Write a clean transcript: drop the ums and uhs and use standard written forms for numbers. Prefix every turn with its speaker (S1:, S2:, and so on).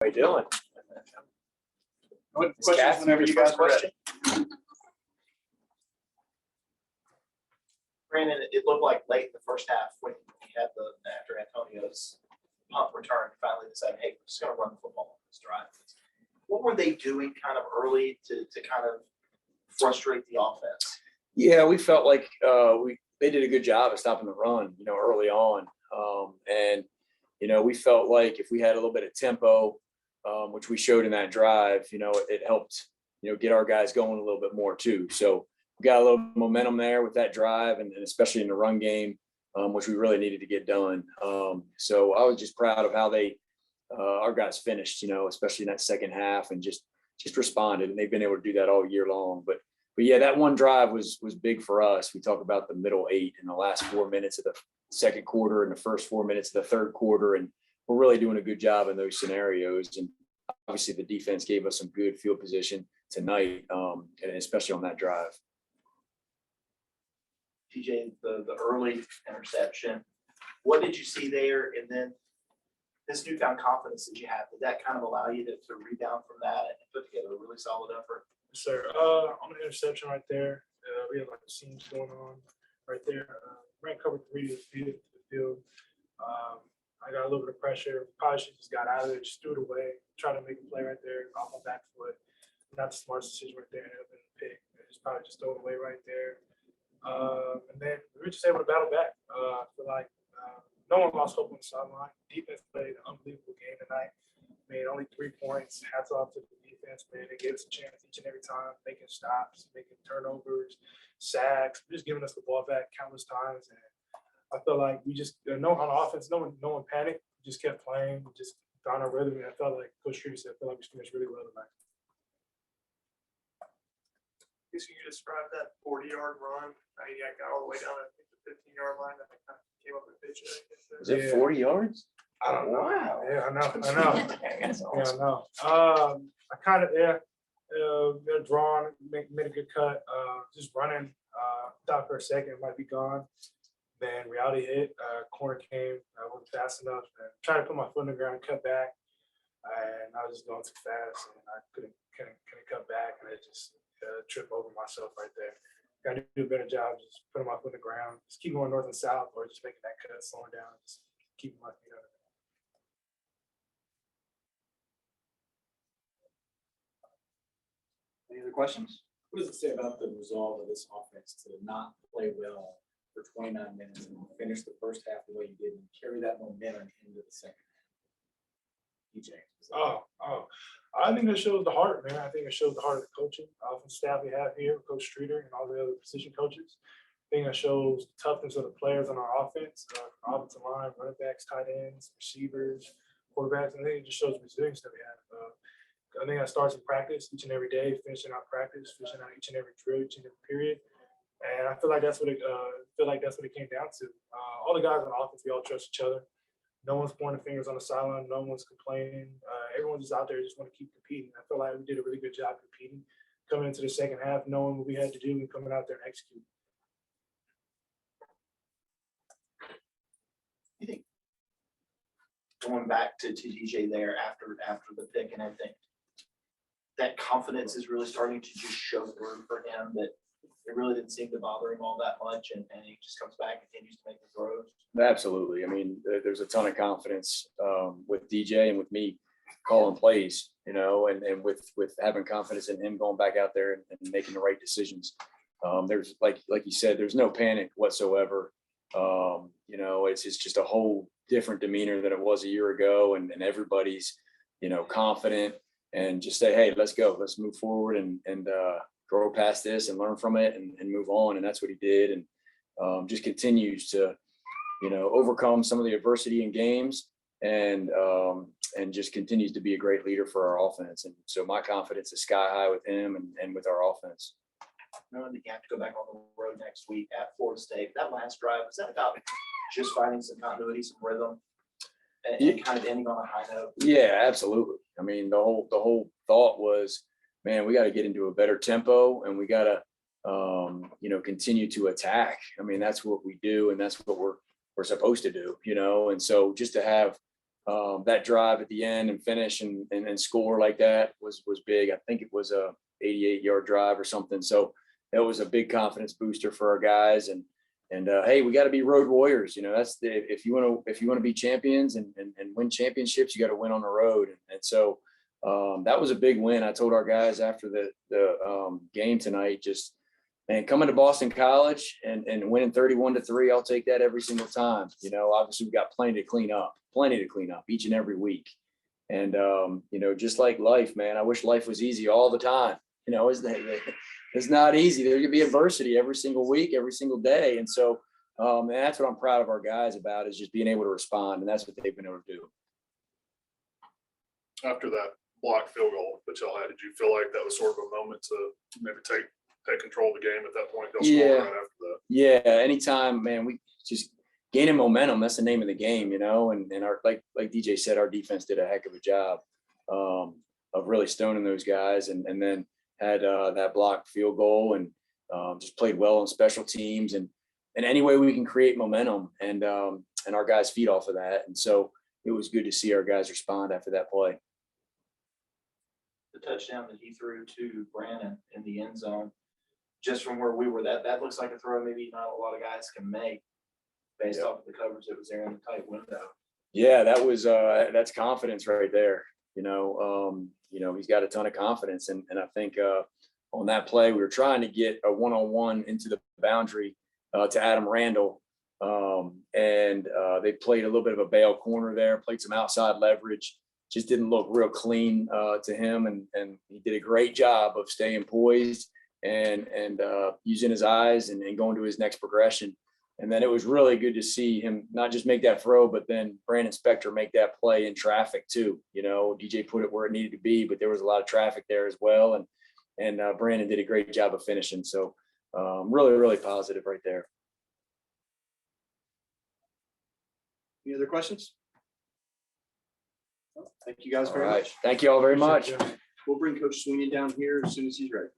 S1: How you doing?
S2: What questions whenever you guys are ready.
S3: Brandon, it looked like late in the first half when he had after Antonio's punt return, finally decided, hey, we're just going to run the football on this drive. What were they doing kind of early to kind of frustrate the offense?
S1: Yeah, we felt like they did a good job of stopping the run, early on. And we felt like if we had a little bit of tempo, which we showed in that drive, it helped, get our guys going a little bit more too. So we got a little momentum there with that drive and especially in the run game, which we really needed to get done. So I was just proud of how our guys finished, especially in that second half and just responded. And they've been able to do that all year long. But yeah, that one drive was big for us. We talk about the middle 8 in the last 4 minutes of the second quarter and the first 4 minutes of the third quarter. And we're really doing a good job in those scenarios. And obviously the defense gave us some good field position tonight, and especially on that drive.
S3: TJ, the early interception, what did you see there? And then this newfound confidence that you have, did that kind of allow you to rebound from that and put together a really solid effort?
S2: Yes, sir. On the interception right there, we have like the scenes going on right there. Ran cover 3 to the field. I got a little bit of pressure. Probably should just got out of it, just threw it away, tried to make a play right there off my back foot. Not the smartest decision right there. Ended up in the pick. Just probably just throw it away right there. And then we were just able to battle back. I feel like no one lost hope on the sideline. Defense played an unbelievable game tonight. Made only 3 points. Hats off to the defense, man. They gave us a chance each and every time, making stops, making turnovers, sacks, just giving us the ball back countless times. And I feel like we just on offense, no one panicked. We just kept playing, we just found our rhythm. And I felt like Coach Streeter said, I feel like we finished really well tonight.
S4: Can you describe that 40-yard run? You got all the way down at the 15-yard line that kind of came up and pitched it.
S1: Was it 40 yards?
S2: I don't know.
S1: Wow.
S2: Yeah, I know.
S1: That's awesome.
S2: Yeah, I know. I kind of they're drawn, made a good cut. Just running. Thought for a second it might be gone. Then reality hit. Corner came. I wasn't fast enough. And tried to put my foot in the ground, cut back, and I was just going too fast, and I couldn't cut back, and I just trip over myself right there. Got to do a better job just putting my foot in the ground, just keep going north and south, or just making that cut, slowing down, just keeping my feet under.
S5: Any other questions? What does it say about the resolve of this offense to not play well for 29 minutes and finish the first half the way you did and carry that momentum into the second half? DJ.
S2: I think it shows the heart, man. I think it shows the heart of the coaching, offensive staff we have here, Coach Streeter and all the other position coaches. I think it shows the toughness of the players on our offense, offensive line, running backs, tight ends, receivers, quarterbacks. And I think it just shows the resilience that we have. I think that starts in practice each and every day, finishing out practice, finishing out each and every drill, each and every period. And I feel like that's what it came down to. All the guys on offense, we all trust each other. No one's pointing fingers on the sideline. No one's complaining. Everyone's just out there just want to keep competing. I feel like we did a really good job competing, coming into the second half, knowing what we had to do and coming out there and executing.
S3: You think going back to DJ there after the pick and everything, that confidence is really starting to just show through for him, that it really didn't seem to bother him all that much, and he just comes back and continues to make the throws?
S1: Absolutely. I mean, there's a ton of confidence with DJ and with me calling plays, and with having confidence in him going back out there and making the right decisions. There's like you said, there's no panic whatsoever. It's just a whole different demeanor than it was a year ago, and everybody's, confident and just say, hey, let's go, let's move forward and grow past this and learn from it and move on. And that's what he did. And just continues to, overcome some of the adversity in games and just continues to be a great leader for our offense. And so my confidence is sky high with him and with our offense.
S3: Knowing that you have to go back on the road next week at Florida State, that last drive, was that about just finding some continuity, some rhythm, and kind of ending on a high note?
S1: Yeah, absolutely. I mean, the whole thought was, man, we got to get into a better tempo, and we got to, continue to attack. I mean, that's what we do, and that's what we're supposed to do, and so just to have that drive at the end and finish and score like that was big. I think it was a 88-yard drive or something. So that was a big confidence booster for our guys. And hey, we got to be road warriors. You know, that's if you want to be champions and win championships, you got to win on the road. And so that was a big win. I told our guys after the game tonight, just, man, coming to Boston College and winning 31-3, I'll take that every single time. You know, obviously we've got plenty to clean up each and every week. And, you know, just like life, man, I wish life was easy all the time. You know, it's not easy. There could be adversity every single week, every single day. And so, and that's what I'm proud of our guys about, is just being able to respond. And that's what they've been able to do.
S6: After that blocked field goal that y'all had, did you feel like that was sort of a moment to maybe take control of the game at that point? Y'all scored right after that.
S1: Yeah. Anytime, man, we just gaining momentum. That's the name of the game, you know, and our, like DJ said, our defense did a heck of a job of really stoning those guys, and then had that blocked field goal, and just played well on special teams, and any way we can create momentum, and our guys feed off of that. And so it was good to see our guys respond after that play.
S3: The touchdown that he threw to Brandon in the end zone, just from where we were, that looks like a throw maybe not a lot of guys can make based off of the coverage that was there in the tight window.
S1: Yeah, that was that's confidence right there. You know, he's got a ton of confidence, and I think on that play we were trying to get a one-on-one into the boundary to Adam Randall, and they played a little bit of a bail corner there, played some outside leverage, just didn't look real clean to him, and he did a great job of staying poised and using his eyes and going to his next progression. And then it was really good to see him not just make that throw, but then Brandon Spector make that play in traffic too. You know, DJ put it where it needed to be, but there was a lot of traffic there as well. And Brandon did a great job of finishing. So really, really positive right there.
S7: Any other questions? Well, thank you guys very
S1: All right.
S7: much.
S1: Thank you all very much.
S2: Appreciate it, Joe.
S7: We'll bring Coach Sweeney down here as soon as he's ready.